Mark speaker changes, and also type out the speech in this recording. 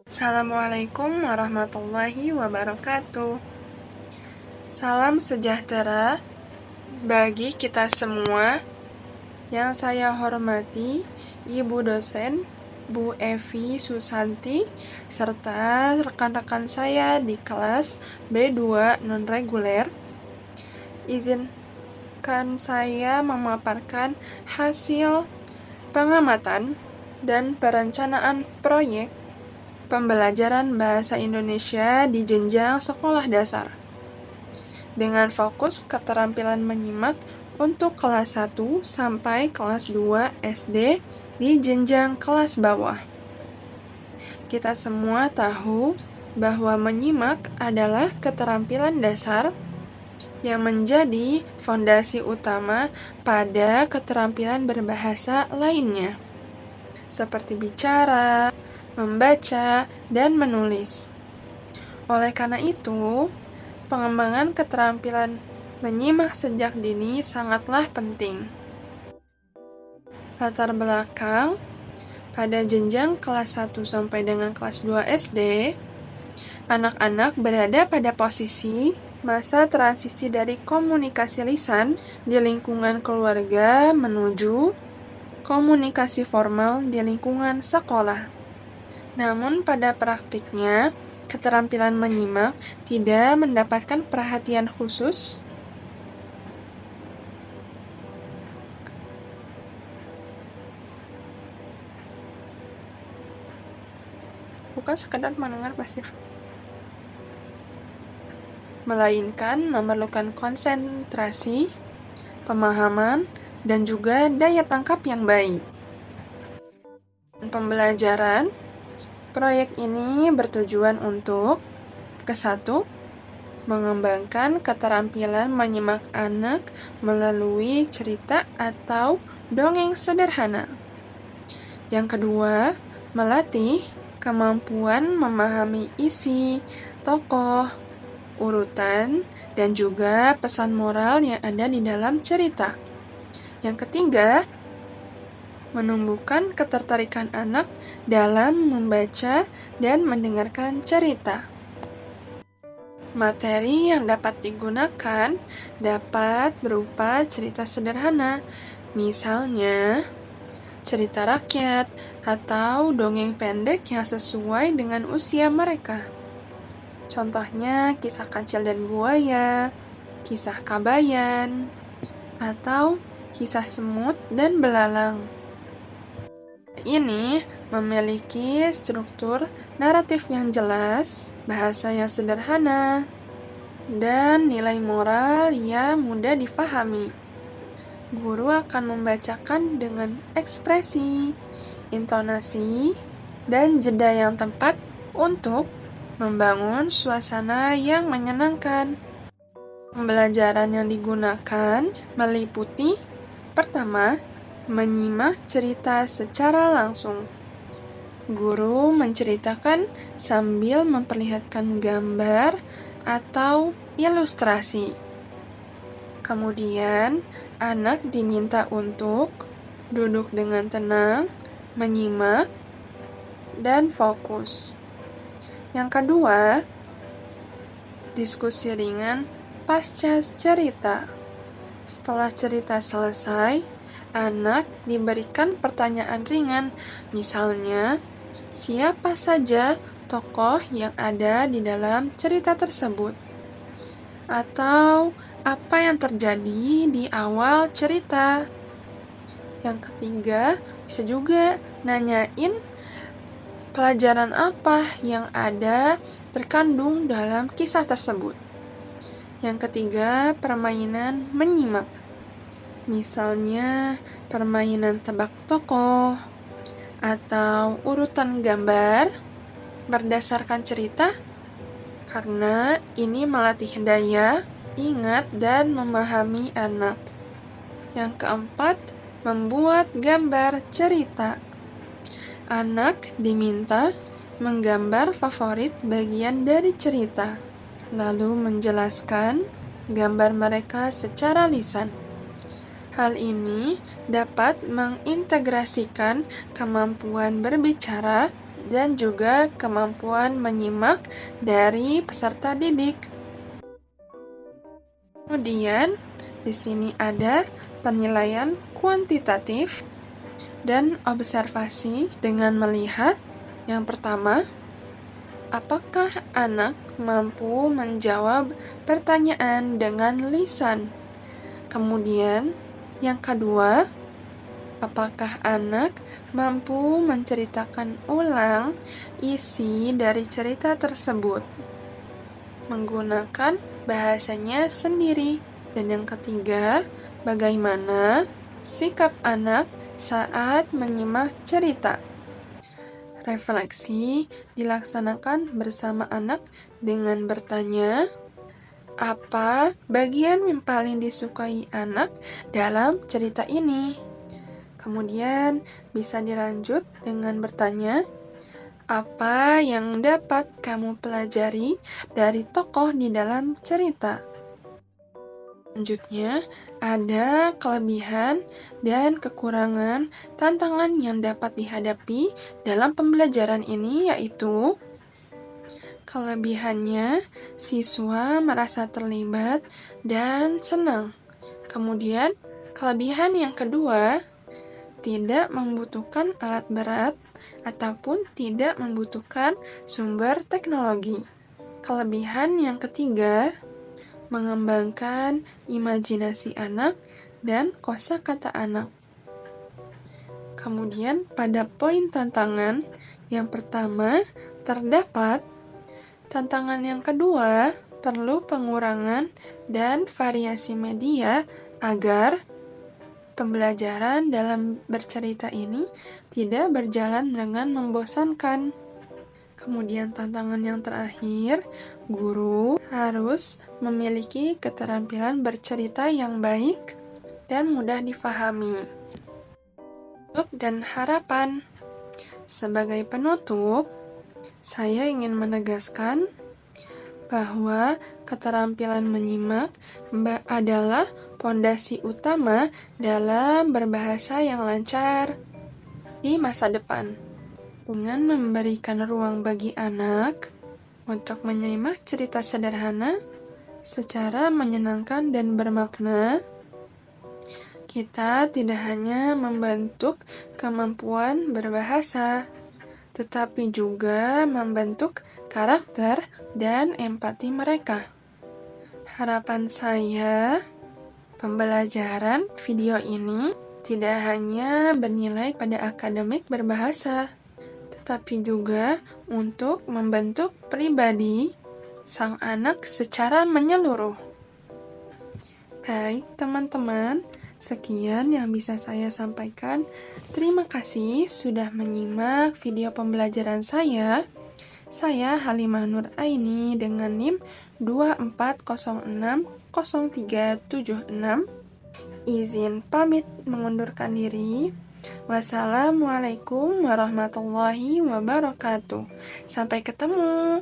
Speaker 1: Assalamualaikum warahmatullahi wabarakatuh. Salam sejahtera bagi kita semua. Yang saya hormati Ibu dosen Bu Evi Susanti serta rekan-rekan saya di kelas B2 non-reguler. Izinkan saya memaparkan hasil pengamatan dan perencanaan proyek pembelajaran bahasa Indonesia di jenjang sekolah dasar dengan fokus keterampilan menyimak untuk kelas 1 sampai kelas 2 SD di jenjang kelas bawah. Kita semua tahu bahwa menyimak adalah keterampilan dasar yang menjadi fondasi utama pada keterampilan berbahasa lainnya, seperti bicara, membaca, dan menulis. Oleh karena itu, pengembangan keterampilan menyimak sejak dini sangatlah penting. Latar belakang, pada jenjang kelas 1 sampai dengan kelas 2 SD, anak-anak berada pada posisi masa transisi dari komunikasi lisan di lingkungan keluarga menuju komunikasi formal di lingkungan sekolah. Namun pada praktiknya, keterampilan menyimak tidak mendapatkan perhatian khusus bukan sekadar mendengar pasif, melainkan memerlukan konsentrasi, pemahaman, dan juga daya tangkap yang baik. Pembelajaran proyek ini bertujuan untuk ke-1, mengembangkan keterampilan menyimak anak melalui cerita atau dongeng sederhana. Yang kedua, melatih kemampuan memahami isi, tokoh, urutan, dan juga pesan moral yang ada di dalam cerita. Yang ketiga, menumbuhkan ketertarikan anak dalam membaca dan mendengarkan cerita. Materi yang dapat digunakan dapat berupa cerita sederhana, misalnya cerita rakyat atau dongeng pendek yang sesuai dengan usia mereka. Contohnya kisah kancil dan buaya, kisah kabayan, atau kisah semut dan belalang. Ini memiliki struktur naratif yang jelas, bahasa yang sederhana, dan nilai moral yang mudah difahami. Guru akan membacakan dengan ekspresi, intonasi, dan jeda yang tepat untuk membangun suasana yang menyenangkan. Pembelajaran yang digunakan meliputi: pertama, menyimak cerita secara langsung. Guru menceritakan sambil memperlihatkan gambar atau ilustrasi. Kemudian, anak diminta untuk duduk dengan tenang, menyimak, dan fokus. Yang kedua, diskusi ringan pasca cerita. Setelah cerita selesai, anak diberikan pertanyaan ringan, misalnya, siapa saja tokoh yang ada di dalam cerita tersebut? Atau apa yang terjadi di awal cerita? Yang ketiga, bisa juga nanyain pelajaran apa yang ada terkandung dalam kisah tersebut. Yang ketiga, permainan menyimak. Misalnya, permainan tebak tokoh atau urutan gambar berdasarkan cerita, karena ini melatih daya ingat dan memahami anak. Yang keempat, membuat gambar cerita. Anak diminta menggambar favorit bagian dari cerita, lalu menjelaskan gambar mereka secara lisan. Hal ini dapat mengintegrasikan kemampuan berbicara dan juga kemampuan menyimak dari peserta didik. Kemudian, di sini ada penilaian kuantitatif dan observasi dengan melihat yang pertama, apakah anak mampu menjawab pertanyaan dengan lisan? Kemudian, yang kedua, apakah anak mampu menceritakan ulang isi dari cerita tersebut menggunakan bahasanya sendiri? Dan yang ketiga, bagaimana sikap anak saat menyimak cerita? Refleksi dilaksanakan bersama anak dengan bertanya, apa bagian yang paling disukai anak dalam cerita ini? Kemudian bisa dilanjut dengan bertanya, apa yang dapat kamu pelajari dari tokoh di dalam cerita? Selanjutnya, ada kelebihan dan kekurangan tantangan yang dapat dihadapi dalam pembelajaran ini, yaitu kelebihannya, siswa merasa terlibat dan senang. Kemudian, kelebihan yang kedua, tidak membutuhkan alat berat ataupun tidak membutuhkan sumber teknologi. Kelebihan yang ketiga, mengembangkan imajinasi anak dan kosakata anak. Kemudian pada poin tantangan, yang pertama terdapat tantangan yang kedua perlu pengurangan dan variasi media agar pembelajaran dalam bercerita ini tidak berjalan dengan membosankan. Kemudian tantangan yang terakhir, guru harus memiliki keterampilan bercerita yang baik dan mudah difahami. Dan harapan. Sebagai penutup, saya ingin menegaskan bahwa keterampilan menyimak adalah pondasi utama dalam berbahasa yang lancar di masa depan. Dengan memberikan ruang bagi anak untuk menyimak cerita sederhana secara menyenangkan dan bermakna, kita tidak hanya membentuk kemampuan berbahasa, tetapi juga membentuk karakter dan empati mereka. Harapan saya, pembelajaran video ini tidak hanya bernilai pada akademik berbahasa, tetapi juga untuk membentuk pribadi sang anak secara menyeluruh. Baik, teman-teman, sekian yang bisa saya sampaikan. Terima kasih sudah menyimak video pembelajaran saya. Saya Halimah Nur Aini dengan NIM 24060376. Izin pamit mengundurkan diri. Wassalamualaikum warahmatullahi wabarakatuh. Sampai ketemu.